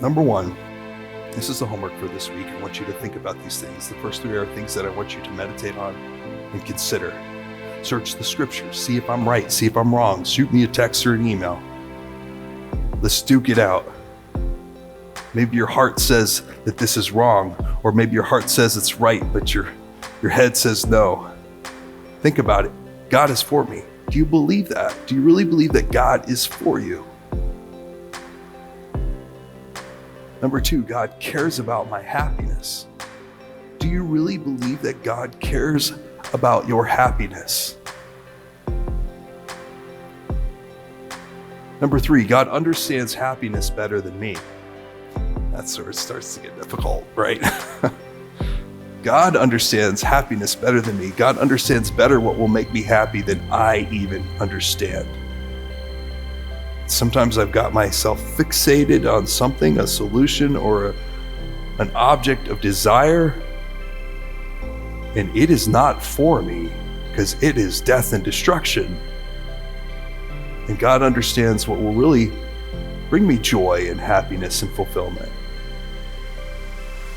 Number one, this is the homework for this week. I want you to think about these things. The first three are things that I want you to meditate on and consider. Search the scriptures, see if I'm right, see if I'm wrong. Shoot me a text or an email. Let's duke it out. Maybe your heart says that this is wrong, or maybe your heart says it's right, but your head says no. Think about it. God is for me. Do you believe that? Do you really believe that God is for you? Number two, God cares about my happiness. Do you really believe that God cares about your happiness? Number three, God understands happiness better than me. That's where it starts to get difficult, right? God understands happiness better than me. God understands better what will make me happy than I even understand. Sometimes I've got myself fixated on something, a solution, or an object of desire, and it is not for me because it is death and destruction. And God understands what will really bring me joy and happiness and fulfillment.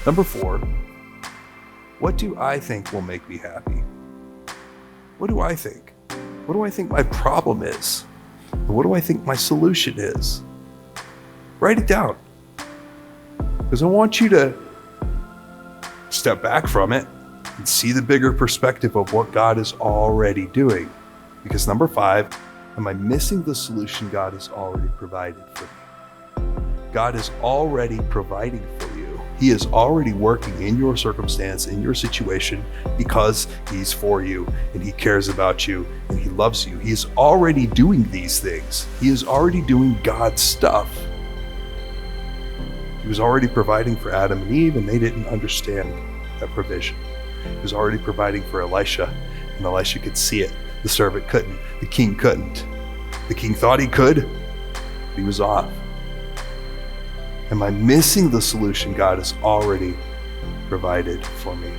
Number four, what do I think will make me happy? What do I think? What do I think my problem is? What do I think my solution is? Write it down. Because I want you to step back from it and see the bigger perspective of what God is already doing. Because number five, am I missing the solution God has already provided for me? God is already providing for you. He is already working in your circumstance, in your situation, because He's for you and He cares about you and He loves you. He is already doing these things. He is already doing God's stuff. He was already providing for Adam and Eve, and they didn't understand that provision. He was already providing for Elisha, and Elisha could see it. The servant couldn't. The king couldn't. The king thought he could, but he was off. Am I missing the solution God has already provided for me?